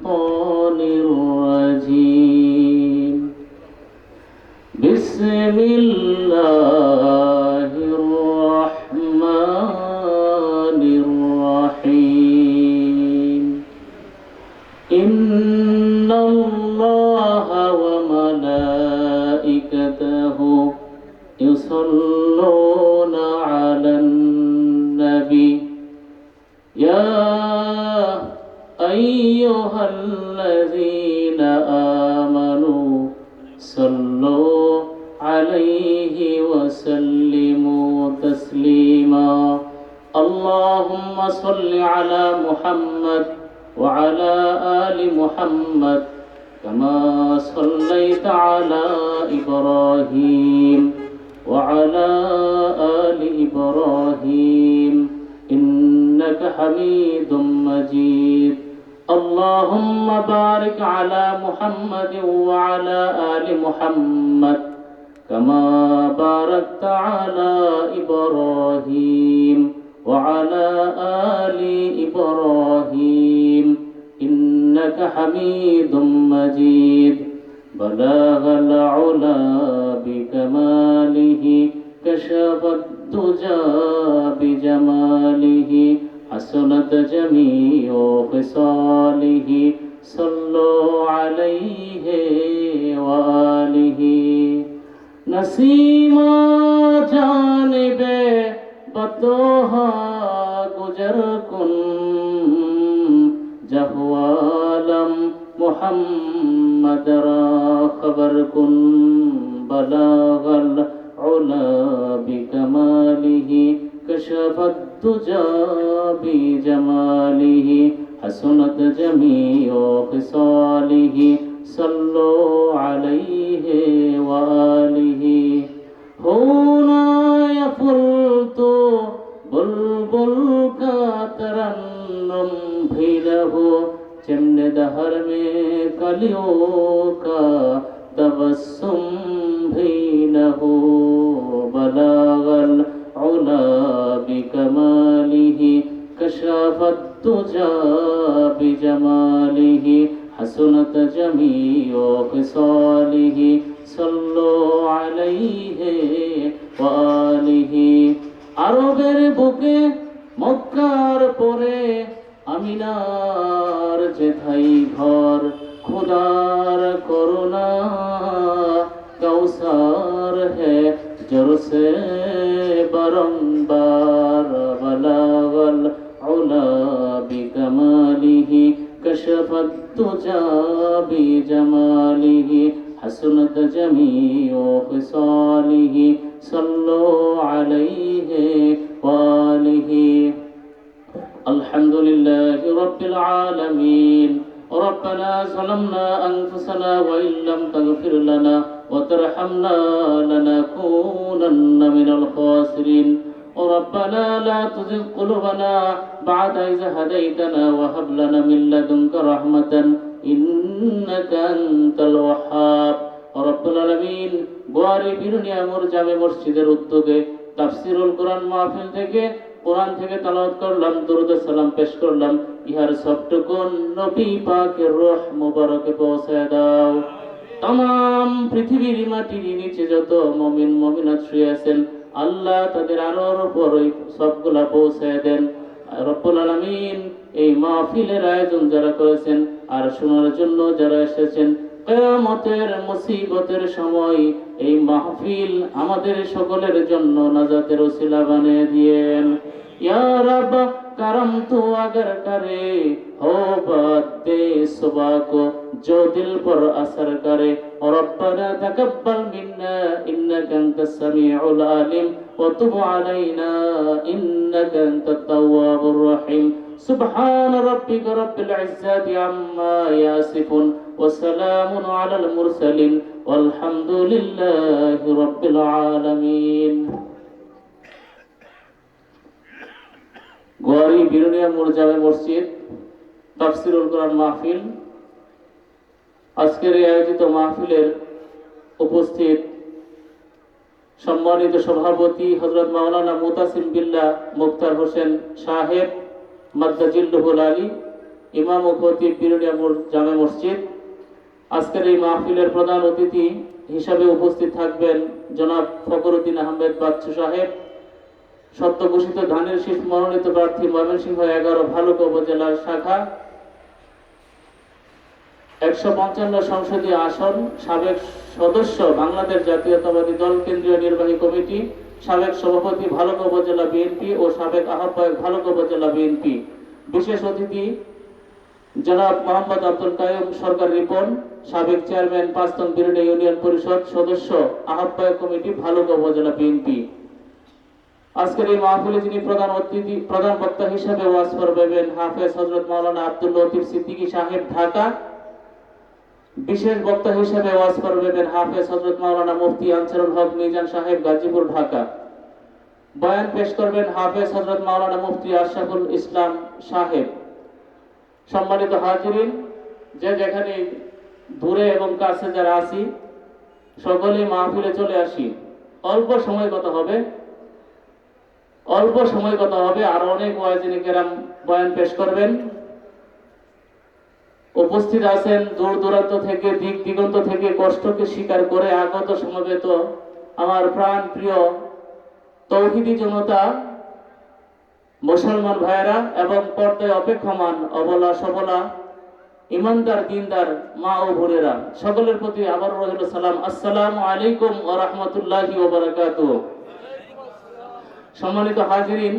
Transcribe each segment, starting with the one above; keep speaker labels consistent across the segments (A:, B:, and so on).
A: الشيطان الرجيم بسم الله الرحمن الرحيم إن الله وملائكته يصلون على النبي يا أيها الذين آمنوا صلوا عليه وسلموا تسليما اللهم صل على محمد وعلى آل محمد كما صليت على إبراهيم وعلى آل إبراهيم إنك حميد مجيد اللهم بارك على محمد وعلى آل محمد كما باركت على إبراهيم وعلى آل إبراهيم إنك حميد مجيد بلغ العلا بكماله كشف الدجى بجماله حسنت جميع خصاله صلوا عليه وآله نسیما جانب بطوہا گجر کن جہوالم محمد را خبر کن بلاغ العلا بکماله كشف الدجى بجماله حسنت جميع خصاله صلوا عليه وآله هنا يفلت بلبل کا ترنم بھی لہو چمن دہر میں کلیوں کا تبسم بھی لہو بلاغ العلا بكماله كشف الدجى بجماله حسنت جميع خصاله صلوا عليه وآله আরবের বুকে মক্কার পরে আমিনার যেথাই ঘর খুদার করুণা কাউসার है जर से बारंबार बलाग العلا بكماله كشف الدجى بجماله حسنت جميع خصاله صلوا عليه وآله الحمد لله رب العالمين ربنا ظلمنا أنفسنا وإن لم تغفر لنا وترحمنا لنكونن من الخاسرين ربنا لا تزغ قلوبنا بعد إذ هديتنا وهب لنا من لدنك رحمة إنك أنت الوهاب رب العالمين গোয়ারি বিরুনিয়া মোর জামে মসজিদের উদ্যোগে তাফসিরুল কোরআন মাহফিল থেকে কোরআন থেকে তেলাওয়াত করলাম দরুদ সালাম পেশ করলাম ইহার সবটুকু নবী পাকের রূহ মুবারকে পৌঁছায় দাও तमाम পৃথিবীর মাটির নিচে যত মুমিন মুমিনাত শুয়ে আছেন আল্লাহ তাদের আলোর উপরে সবগুলা পৌঁছায় দেন রব্বুল আলামিন এই মাহফিলের আয়োজন যারা করেছেন আর শোনার জন্য যারা এসেছেন কিয়ামতের মুসিবতের সময় এই মাহফিল আমাদের সকলের জন্য নাজাতের ওসিলা বানিয়ে দিয়েন ইয়া রব करम तू अगर करे हो बात दे सुबह को जो दिल पर असर करे और रब्बना तकब्बल मिन्ना इन्नका अंतस समीउल अलीम व तुब अलैना इन्नका अंतात तव्वाबुर रहीम सुब्हान रब्बिका रब्बिल इज्जति अम्मा यासिफुन व सलामुन अलल मुरसलिन वल्हम्दुलिल्लाहि रब्बिल आलामीन গোয়ারি বিরুনিয়া মোর জামে মসজিদ তাফসিরুল কোরআন মাহফিল আজকের এই আয়োজিত মাহফিলের উপস্থিত সম্মানিত সভাপতি হযরত মাওলানা মুতাসিম বিল্লাহ মুখতার হোসেন সাহেব মাদ্দাজিল্লুহুল আলী ইমাম ও খতিব বিরুলিয়া জামে মসজিদ। আজকের এই মাহফিলের প্রধান অতিথি হিসাবে উপস্থিত থাকবেন জনাব ফখরুদ্দিন আহমেদ বাচ্চু সাহেব, সদ্য ঘোষিত ধানের শীষ মনোনীত প্রার্থী, ময়মনসিংহ 11 ভালুকা উপজেলার শাখা, 155 সংসদীয় আসন, সাবেক সদস্য বাংলাদেশ জাতীয়তাবাদী দল কেন্দ্রীয় নির্বাহী কমিটি, সাবেক সভাপতি ভালুকা উপজেলা বিএনপি ও সাবেক আহ্বায়ক ভালুকা উপজেলা বিএনপি। বিশেষ অতিথি জনাব মোহাম্মদ আব্দুল কাইয়ুম সরকার রিপন, সাবেক চেয়ারম্যান 5 নং বিরুলিয়া ইউনিয়ন পরিষদ সদস্য, আহ্বায়ক কমিটি ভালুকা উপজেলা বিএনপি। আজকের এই মাহফিলে যিনি প্রধান বক্তা হিসেবে ওয়াজ করবেন হাফেজ হযরত মাওলানা আব্দুল লতিফ সিদ্দিকী সাহেব ঢাকা। বিশেষ বক্তা হিসেবে ওয়াজ করবেন হাফেজ হযরত মাওলানা মুফতি আনসারুল হক মিজান সাহেব গাজীপুর ঢাকা। বয়ান পেশ করবেন হাফেজ হযরত মাওলানা মুফতি আশরাফুল ইসলাম সাহেব। সম্মানিত হাজিরিন, যে যেখানে দূরে এবং কাছে যারা আছি সকলেই মাহফিলে চলে আসি। অল্প সময় কথা হবে, আর অনেক ওয়াজিনে কেরাম বয়ান পেশ করবেন। উপস্থিত আছেন দূর দূরান্ত থেকে, দিক দিগন্ত থেকে কষ্টকে স্বীকার করে আগত সমবেত আমার প্রাণ প্রিয় তৌহিদি জনতা, মুসলমান ভাইয়েরা এবং পর্দায় অপেক্ষমান অবলা সবলা ইমানদার দিনদার মা ও বোনেরা, সকলের প্রতি আবার রহিল সালাম। আসসালামু আলাইকুম ওয়া রাহমাতুল্লাহি ওয়া বারাকাতুহু। সম্মানিত হাজিরিন,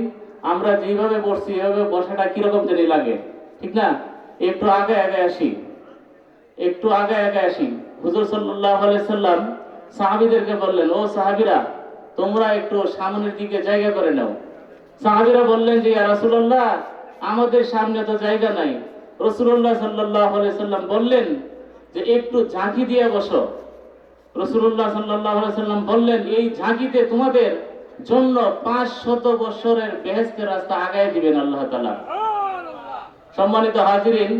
A: আমরা যেভাবে বসছি এভাবে বসাটা কিরকম জানি লাগে, ঠিক না? একটু আগে আসি। হুজুর সাল্লাল্লাহু আলাইহি সাল্লাম সাহাবীদেরকে বললেন, ও সাহাবীরা, তোমরা একটু সামনের দিকে জায়গা করে নাও। সাহাবীরা বললেন যে, ইয়া রাসূলুল্লাহ, আমাদের সামনে তো জায়গা নাই। রাসূলুল্লাহ সাল্লাল্লাহু আলাইহি সাল্লাম বললেন যে একটু ঝাঁকি দিয়ে বসো। রাসূলুল্লাহ সাল্লাল্লাহু আলাইহি সাল্লাম বললেন, এই ঝাঁকিতে তোমাদের জন্য 500 বছরের বেহেশতের রাস্তা আগায় দিবেন আল্লাহ তাআলা। সম্মানিত হাজিরিন,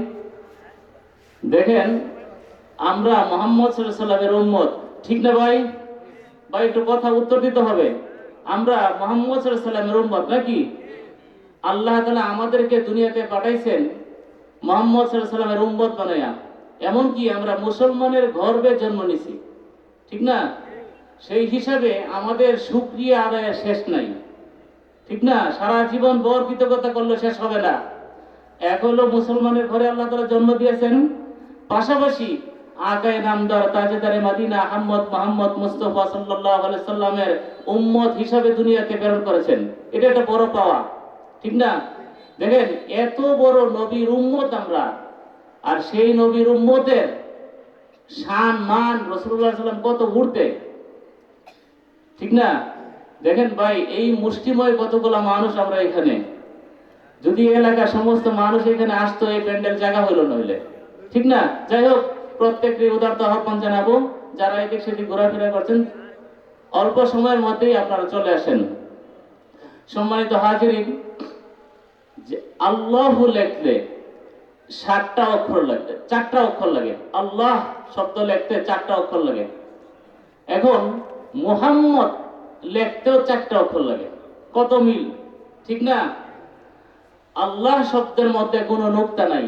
A: দেখেন আমরা মুহাম্মদ সাল্লাল্লাহু আলাইহি সাল্লামের উম্মত, ঠিক না ভাই? একটু কথা উত্তর দিতে হবে। আমরা মুহাম্মদ সাল্লাল্লাহু আলাইহি সাল্লামের উম্মত নাকি? আল্লাহ তাআলা আমাদেরকে দুনিয়াতে পাঠাইছেন মুহাম্মদ সাল্লাল্লাহু আলাইহি সাল্লামের উম্মত বানায়া। এমনকি আমরা মুসলমানের গর্ভে জন্ম নিছি, ঠিক না? সেই হিসাবে আমাদের শুকরিয়া আদায়ের শেষ নাই, ঠিক না? সারা জীবন বড় কৃতজ্ঞতা করলে শেষ হবে না। এক হলো মুসলমানের ঘরে আল্লাহ তাআলা জন্ম দিয়েছেন, পাশাপাশি আকায়ে নামদার তাজেদারে মদিনা মুহাম্মদ মুস্তাফা সাল্লাল্লাহু আলাইহি সাল্লামের উম্মত হিসাবে দুনিয়াতে প্রেরণ করেছেন। এটা একটা বড় পাওয়া, ঠিক না? দেখেন এত বড় নবীর উম্মত আমরা, আর সেই নবীর উম্মতের শান মান রাসূলুল্লাহ সাল্লাল্লাহু আলাইহি সাল্লাম কত উঠতে, ঠিক না? দেখেন ভাই, এই মুষ্টিময় কতগুলা মানুষ আমরা এখানে, যদি এলাকার সমস্ত মানুষ এখানে আসতো এই প্যান্ডেল জায়গা হইল নইলে, ঠিক না? যাই হোক, প্রত্যেককে উদারত আহ্বান জানাবো, যারা এদিক সেদিক ঘোরাফেরা করছেন অল্প সময়ের মধ্যেই আপনারা চলে আসেন। সম্মানিত হাজিরিন, যে আল্লাহু লিখলে 4টা অক্ষর লাগে। আল্লাহ শব্দ লিখতে 4টা অক্ষর লাগে। এখন মুহাম্মদ লিখতেও 4টা অক্ষর লাগে। কত মিল, ঠিক না? আল্লাহ শব্দের মধ্যে কোনো নুকতা নাই,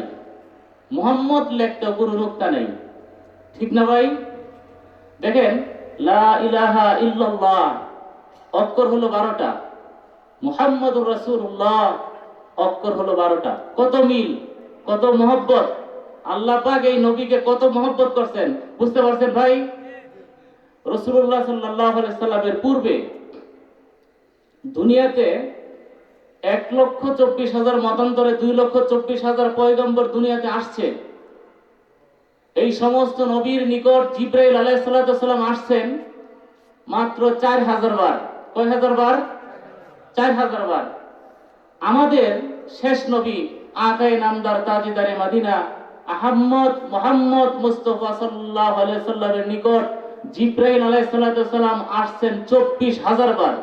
A: মুহাম্মদ লিখতেও কোনো নুকতা নাই, ঠিক না ভাই? দেখেন লা ইলাহা ইল্লাল্লাহ অক্ষর হলো 12টা, মুহাম্মাদুর রাসূলুল্লাহ অক্ষর হলো 12টা। কত মিল, কত মহব্বত! আল্লাহ পাক এই নবীকে কত মহব্বত করছেন, বুঝতে পারছেন ভাই? রাসূলুল্লাহ সাল্লাল্লাহু আলাইহি সাল্লামের পূর্বে দুনিয়াতে 1,24,000 মতান্তরে 2,24,000 পয়গম্বর দুনিয়াতে আসছে। এই সমস্ত নবীর নিকট জিবরাইল আলাইহিস সালাম আসছেন মাত্র 4,000 বার। কয় হাজার বার? 4,000 বার। আমাদের শেষ নবী আকায়ে নামদার তাজেদারে মদিনা মুহাম্মদ মুস্তাফা সাল্লাল্লাহু আলাইহি সাল্লামের নিকট জিবরাইল আলাইহিস সালাম আসছেন 24,000 বার।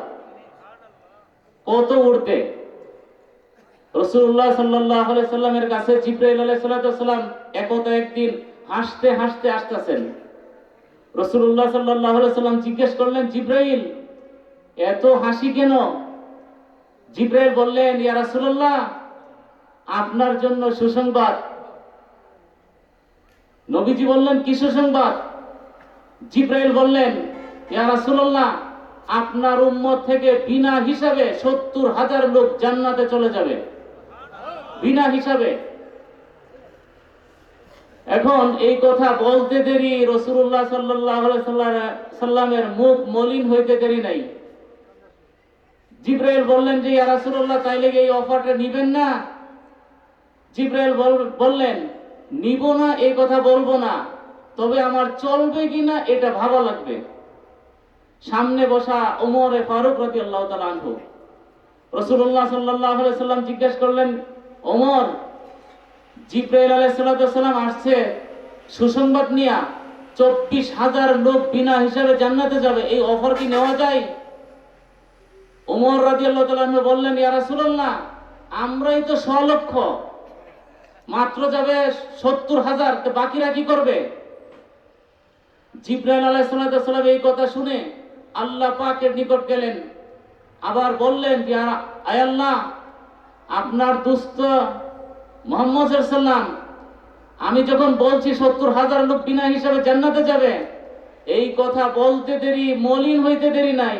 A: কত উঠতে! রাসূলুল্লাহ সাল্লাল্লাহু আলাইহি সাল্লামের কাছে জিবরাইল আলাইহিস সালাম একদিন হাসতে হাসতে আসতেছেন। রাসূলুল্লাহ সাল্লাল্লাহু আলাইহি সাল্লাম জিজ্ঞেস করলেন, জিবরাইল এত হাসি কেন? জিবরাইল বললেন, ইয়া রাসূলুল্লাহ, আপনার জন্য সুসংবাদ, নবীজি বললেন কি সুসংবাদ? জিব্রাইল বললেন, ইয়া রাসূলুল্লাহ, আপনার উম্মত থেকে বিনা হিসাবে 70,000 লোক জান্নাতে চলে যাবে, বিনা হিসাবে। এখন এই কথা বলতে দেরি রাসূলুল্লাহ সাল্লাল্লাহু আলাইহি সাল্লামের মুখ মলিন হইতে দেরি নাই। জিব্রাইল বললেন যে, ইয়া রাসূলুল্লাহ, তাইলে এই অফারটা নিবেন না? জিব্রাইল বললেন, নিব না এই কথা বলবো না, তবে আমার চলবে কিনা এটা ভাবা লাগবে। সামনে বসা ওমর ফারুক রাদিয়াল্লাহু তাআলা আনহু, রাসূলুল্লাহ সাল্লাল্লাহু আলাইহি সাল্লাম জিজ্ঞেস করলেন, ওমর, জিব্রাইল আলাইহিস সালাম আসছে সুসংবাদ নিয়ে, 24,000 লোক বিনা হিসাবে জান্নাতে যাবে, এই অফার কি নেওয়া যায়? ওমর রাদিয়াল্লাহু তাআলা আনহু বললেন, ইয়া রাসূলুল্লাহ, আমরাই তো 100 লক্ষ, মাত্র যাবে 70,000, তো বাকিরা কি করবে? জিব্রাইল আলাইহিস সালাম এই কথা শুনে আল্লাহ পাকের নিকট গেলেন, আবার বললেন, আয় আল্লাহ, আপনার দুস্থ মুহাম্মদ সাল্লাল্লাহু আলাইহি ওয়াসাল্লাম, আমি যখন বলছি 70,000 লোক বিনা হিসাবে জান্নাতে যাবে, এই কথা বলতে দেরি, মলিন হইতে দেরি নাই।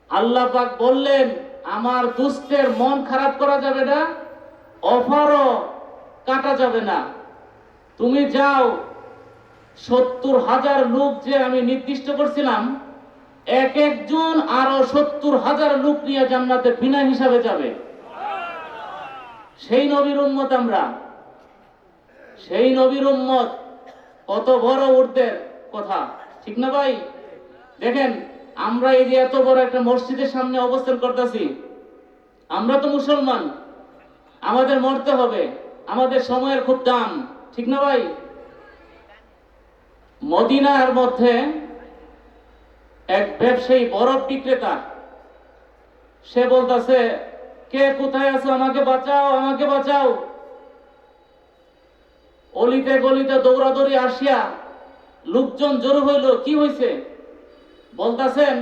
A: আল্লাহ পাক বললেন, আমার দুস্থের মন খারাপ করা যাবে না, অফারও কাটা যাবে না। তুমি যাও, 70,000 লোক যে আমি নির্দিষ্ট করছিলাম, এক একজন আরো 70,000 লোক নিয়ে জান্নাতে বিনা হিসাবে যাবে। সেই নবীর উম্মত আমরা, সেই নবীর উম্মত, কত বড় উর্দের কথা, ঠিক না ভাই? দেখেন, আমরা এই যে এত বড় একটা মসজিদের সামনে অবস্থান করতেছি, আমরা তো মুসলমান, আমাদের মরতে হবে, আমাদের সময়ের খুব দাম, ঠিক না ভাই? মদিনার মধ্যে এক ব্যবসায়ী বরফ বিক্রেতা, সে বলতেছে, কে কোথায় আছো, আমাকে বাঁচাও, আমাকে বাঁচাও। অলিতে গলিতে দৌড়াদৌড়ি আসিয়া লোকজন জড়ো হইল, কি হয়েছে? বলতেছেন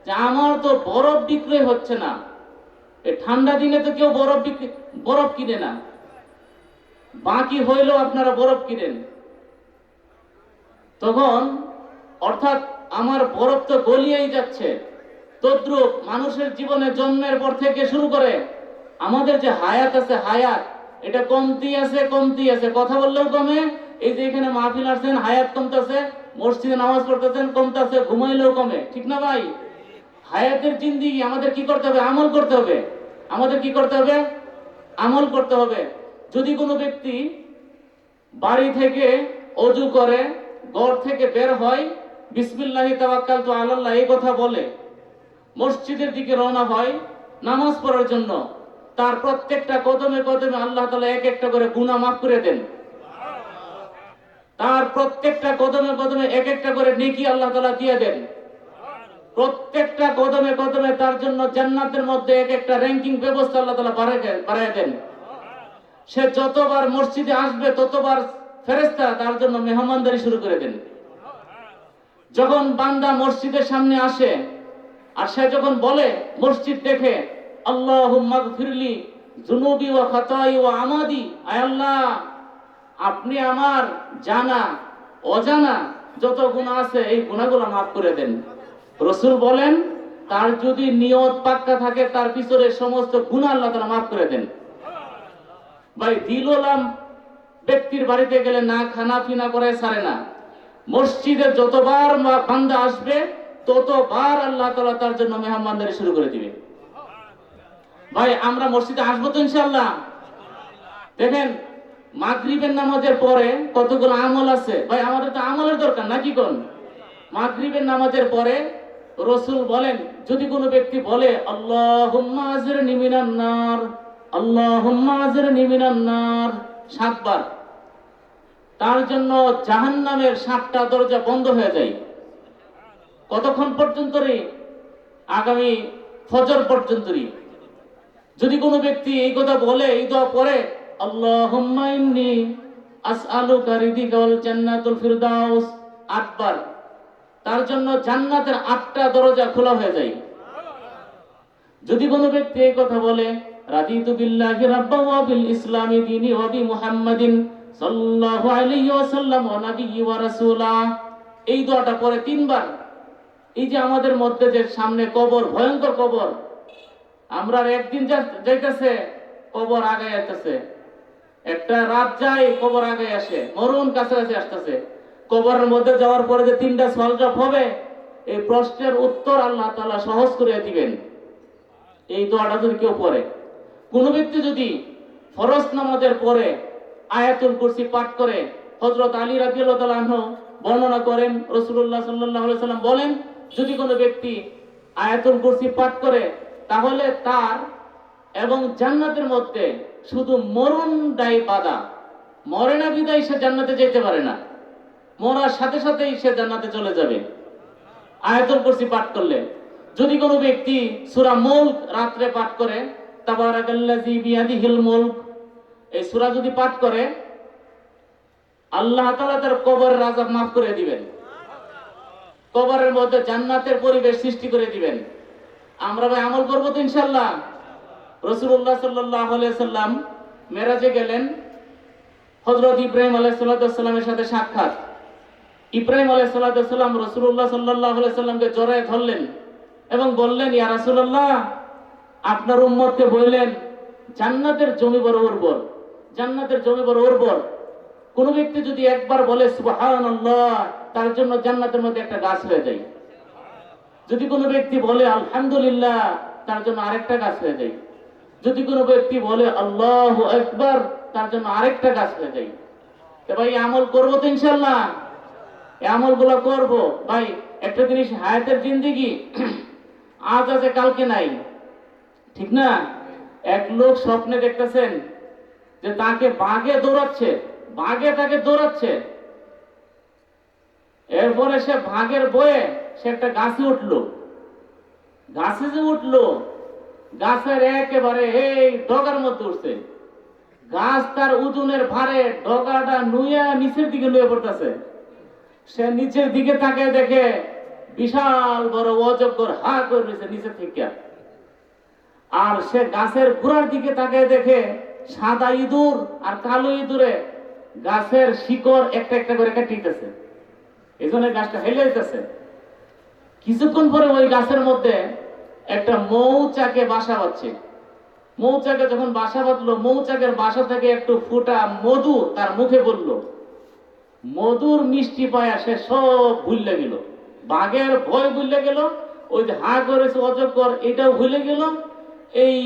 A: যে, আমার তো বরফ বিক্রয় হচ্ছে না, এই ঠান্ডা দিনে তো কেউ বরফ কিনে না, বাকি হইলেও আপনারা বরফ কিনেন। তখন অর্থাৎ আমার বরফ তো গলিয়েই যাচ্ছে। তদ্রূপ মানুষের জীবনে জন্মের পর থেকে শুরু করে আমাদের যে হায়াত আছে, হায়াত এটা কমতি আছে, কমতি আছে, কথা বললেও কমে। এই যে এখানে মাহফিল আসছেন, হায়াত কমতেছে, মসজিদে নামাজ পড়তেছেন, কমতেছে, ঘুমাইলেও কমে, ঠিক না ভাই? হায়াতের জিন্দেগি আমাদের কি করতে হবে? আমল করতে হবে। আমাদের কি করতে হবে? আমল করতে হবে। যদি কোনো ব্যক্তি বাড়ি থেকে অজু করে, ঘর থেকে বের হয়, বিসমিল্লাহি তাওয়াক্কালতু আলাল্লাহ এই কথা বলে, মসজিদের দিকে রওনা হয় নামাজ পড়ার জন্য, তার প্রত্যেকটা কদমে কদমে আল্লাহ তাআলা এক একটা করে গুনাহ মাফ করে দেন। তার প্রত্যেকটা কদমে কদমে এক একটা করে নেকি আল্লাহ তাআলা দিয়ে দেন। প্রত্যেকটা কদমে কদমে তার জন্য জান্নাতের মধ্যে এক একটা র‍্যাঙ্কিং ব্যবস্থা আল্লাহ তাআলা বাড়ায় দেন। সে যতবার মসজিদে আসবে ততবার ফেরেশতা তার জন্য মেহমানদারি শুরু করে দেন। যখন বান্দা মসজিদের সামনে আসে আর সে যখন বলে মসজিদ দেখে, আল্লাহুম্মা গফিরলি যুনুবি ওয়া খাতাই ওয়া আমাদি, আয় আল্লাহ, আপনি আমার জানা অজানা যত গুনাহ আছে এই গুনাহগুলো মাফ করে দেন। রাসূল বলেন, তার যদি নিয়ত পাক্কা থাকে তার পিছনের সমস্ত গুনাহ আল্লাহ তাআলা মাফ করে দেন। ভাই, দিলওয়ালা ব্যক্তির বাড়িতে গেলে না খানা পিনা করে ছাড়ে না। মসজিদে যতবার বান্দা আসবে ততবার আল্লাহ তাআলা তার জন্য মেহমানদারি শুরু করে দিবে। ভাই, আমরা মসজিদে আসবো তো ইনশাআল্লাহ? দেখেন, মাগরিবের নামাজের পরে কতগুলো আমল আছে। ভাই, আমাদের তো আমলের দরকার নাকি কোন? মাগরিবের নামাজের পরে রাসূল বলেন, যদি কোনো ব্যক্তি বলে আল্লাহুম্মা আজরিনি মিনান নার, আল্লাহুম্মা আজরিনি মিনান নার 7 বার, তার জন্য জাহান্নামের 7টা দরজা বন্ধ হয়ে যায়। কতক্ষণ পর্যন্ত রে? আগামী ফজর পর্যন্ত। যদি কোনো ব্যক্তি এই কথা বলে, এই দোয়া পড়ে, আল্লাহুম্মা ইন্নী আসআলুকা রিদিকা ওয়াল জান্নাতুল ফিরদাউস 8 বার, তার জন্য জান্নাতের 8টা দরজা খোলা হয়ে যায়। যদি কোনো ব্যক্তি এই কথা বলে, রাদিতু বিল্লাহি রাব্বান ওয়া বিল ইসলামি দীনি ওয়া বি মুহাম্মাদিন সাল্লাল্লাহু আলাইহি ওয়াসাল্লাম ওয়া নাবিয়্যি ওয়া রাসূলা। এই দোয়াটা পরে 3 বার। এই যে আমাদের মধ্যে যে সামনে কবর, ভয়ঙ্কর কবর, আমরা একদিন যাইতেছে কবর আগে আসতেছে, একটা রাত যায় কবর আগে আসে, মরণ কাছাকাছি আসতেছে। কবরের মধ্যে যাওয়ার পরে যে 3টা সওয়াল জবাব হবে, এই প্রশ্নের উত্তর আল্লাহ তাআলা সহজ করে দিবেন। এই দোয়াটা যদি কেউ পড়ে, কোন ব্যক্তি যদি ফরজ নামাজের পরে আয়াতুল কুরসি পাঠ করে, হযরত আলী রাদিয়াল্লাহু তাআলা আনহু বর্ণনা করেন, রাসূলুল্লাহ সাল্লাল্লাহু আলাইহি ওয়াসাল্লাম বলেন, যদি কোনো ব্যক্তি আয়াতুল কুরসি পাঠ করে তাহলে তার এবং জান্নাতের মধ্যে শুধু মরণটাই বাধা, মরে না বিদায় সে জান্নাতে যেতে পারে না, মরার সাথে সাথেই সে জান্নাতে চলে যাবে আয়াতুল কুরসি পাঠ করলে। যদি কোনো ব্যক্তি সূরা মুলক রাত্রে পাঠ করে, তাবারাকাল্লাযী বিয়াদিহিল মুলক, এই সূরা যদি পাঠ করে, আল্লাহ তাআলা তার কবরের আযাব মাফ করে দিবেন, কবরের মধ্যে জান্নাতের পরিবেশ সৃষ্টি করে দিবেন। আমরা ভাই আমল করব তো ইনশাআল্লাহ। রাসূলুল্লাহ সাল্লাল্লাহু আলাইহি সাল্লাম মেরাজে গেলেন, হযরত ইব্রাহিম আলাইহিস সালামের সাথে সাক্ষাৎ। ইব্রাহিম আলাইহিস সালাম রাসূলুল্লাহ সাল্লাল্লাহু আলাইহি সাল্লামকে জড়ায় ধরলেন এবং বললেন, ইয়া রাসূলুল্লাহ, আপনার উম্মতকে বললেন জান্নাতের জমি বড় উর্বর, জান্নাতের জমি বড় উর্বর। কোন ব্যক্তি যদি একবার বলে সুবহানাল্লাহ, তার জন্য জান্নাতের মধ্যে একটা গাছ হয়ে যায়। যদি কোনো ব্যক্তি বলে আলহামদুলিল্লাহ, তার জন্য আরেকটা গাছ হয়ে যায়। যদি কোনো ব্যক্তি বলে আল্লাহু আকবার, তার জন্য আরেকটা গাছ হয়ে যায়। তো ভাই আমল করবো তো ইনশাআল্লাহ, এই আমলগুলো করব। ভাই একটা জিনিস, হায়াতের জিন্দেগি আজ আছে কালকে নাই, ঠিক না? এক লোক স্বপ্নে দেখতেছেন যে তাকে বাঘে দৌড়াচ্ছে, বাঘে তাকে দৌড়াচ্ছে, এরপরে সে ভাগের বয়ে সে একটা গাছে উঠলো। গাছে যে উঠলো, গাছের একেবারে এই ডগার মধ্যে উঠছে। গাছ তার ওজনের ভারে ডগাটা নুয়ে নিচের দিকে নুয়ে পড়তেছে। সে নিচের দিকে তাকিয়ে দেখে বিশাল বড় অজগর হা করে রয়েছে নিচে থেকে। আর সে গাছের গোড়ার দিকে তাকিয়ে দেখে সাদা ইঁদুর আর কালো ইঁদুরে গাছের শিকড় একটা একটা করে কাটিতেছে, এই জন্য গাছটা হেলে যেতেছে। কিছুক্ষণ পরে ওই গাছের মধ্যে একটা মৌচাকে বাসা বাঁধছে। মৌচাকে যখন বাসা বাঁধলো, মৌচাকের বাসা থেকে একটু ফুটা মধু তার মুখে পড়লো। মধুর মিষ্টি পায়া সে সব ভুলে গেল, বাঘের ভয় ভুলে গেল, ওই যে হা করেছে অজগর এটাও ভুলে গেল, এই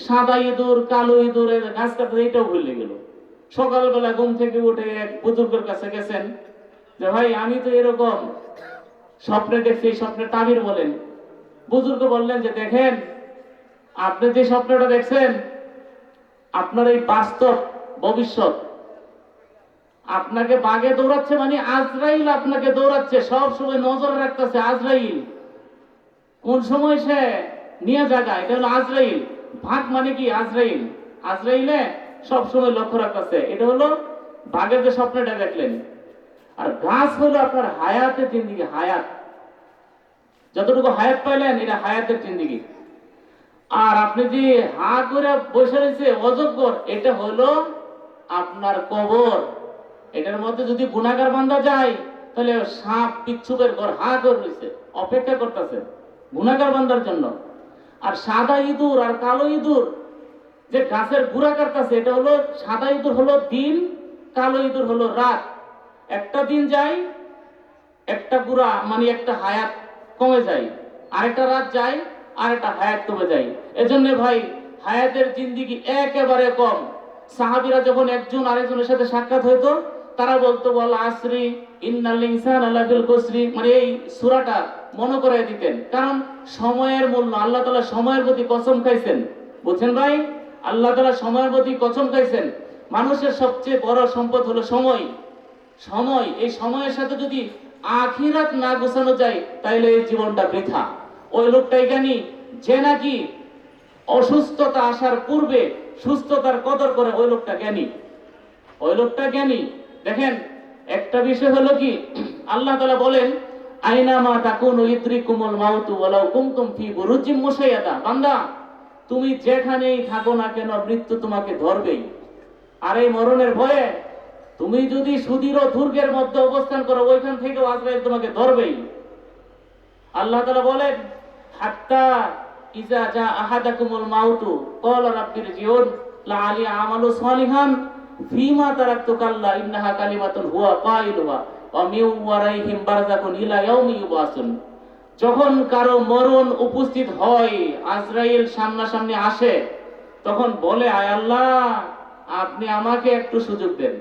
A: সাদা ইঁদুর কালো ইঁদুরের গাছ কাটতে এটাও ভুলে গেল। সকালবেলা ঘুম থেকে উঠে এক বুজুর্গের কাছে গেছেন যে ভাই আমি তো এরকম স্বপ্নে দেখছি, এই স্বপ্নের তাবির বলেন। বুজুর্গ বললেন যে দেখেন, আপনি যে স্বপ্নটা দেখছেন আপনার এই বাস্তব ভবিষ্যৎ। আপনাকে বাঘে দৌড়াচ্ছে মানে আজরাইল আপনাকে দৌড়াচ্ছে, সব সময় নজর রাখতেছে আজরাইল কোন সময় সে নিয়ে জায়গা, এটা হলো আজরাইল। ভাগ মানে কি আজরাইল, আজরাইলে সব সময় লক্ষ্য রাখতেছে। এটা হলো বাঘের যে স্বপ্নটা দেখলেন। আর গাছ হলো আপনার হায়াতের জিন্দিগি, হায়াত যতটুকু হায়াত পাইলেন এটা হায়াতের জিন্দিগি। আর আপনি যে হা করে বসে রয়েছে অজগর, এটা হলো আপনার কবর। এটার মধ্যে যদি গুনাহগার বান্দা যায় তাহলে সাপ পিচ্ছুপের ঘর হা করে রয়েছে, অপেক্ষা করতেছে গুনাহগার বান্দার জন্য। আর সাদা ইঁদুর আর কালো ইঁদুর যে গাছের গুড়া কাটতেছে, এটা হলো সাদা ইঁদুর হলো দিন, কালো ইঁদুর হলো রাত। একটা দিন যায়, একটা গুড়া মানে একটা হায়াত কমে যায়, আরেকটা রাত যায়, আরেকটা হায়াত কমে যায়। এজন্য ভাই হায়াতের জিন্দিগি একেবারে কম। সাহাবীরা যখন একজন আরেকজনের সাথে সাক্ষাৎ হইতো, তারা বলতো বল আসরি ইন্নাল ইনসানা লাফিল খুসরি, মানে এই সূরাটা মনে করাই দিতেন। কারণ সময়ের মূল্য, আল্লাহ তাআলা সময়ের প্রতি কসম খাইছেন, বুঝছেন ভাই? আল্লাহ তাআলা সময়ের প্রতি কসম খাইছেন। মানুষের সবচেয়ে বড় সম্পদ হলো সময়। সময়, এই সময়ের সাথে যদি আখিরাত না গোছানো যায় তাহলে এই জীবনটা বৃথা। ওই লোকটাই জ্ঞানী যে নাকি অসুস্থতা আসার পূর্বে সুস্থতার কদর করে, ওই লোকটা জ্ঞানী, ওই লোকটা জ্ঞানী। দেখেন একটা বিষয় হলো কি, আল্লাহ তাআলা বলেন আইনামা তাকুনু ইদরিকুমুল মাউতু ওয়ালাউ কুনতুম ফি বুরুজিম মুশাইয়াদা, বান্দা তুমি যেখানেই থাকো না কেন মৃত্যু তোমাকে ধরবেই। আর এই মরণের ভয়ে তুমি যদি সুদৃঢ় দুর্গের মধ্যে অবস্থান করো, ওইখান থেকে আজরাইল তোমাকে ধরবেই। আল্লাহ তাআলা বলেন, হাত্তা ইজা জা আহাদাকুমুল মাউতু ক্বালা রাব্বিরজিউন লাআলি আমালু সালিহান ফীমা তারাকতু কাল্লা ইন্নাহা কালিমাতুন হুয়া কাইলুহা ওয়া মিন ওয়ারাইহিম বারযাকুন ইলা ইয়াউমি ইউবাসুন। যখন কারো মরণ উপস্থিত হয়, আজরাইল সামনাসামনি আসে, তখন বলে, আয় আল্লাহ, আপনি আমাকে একটু সুযোগ দেন।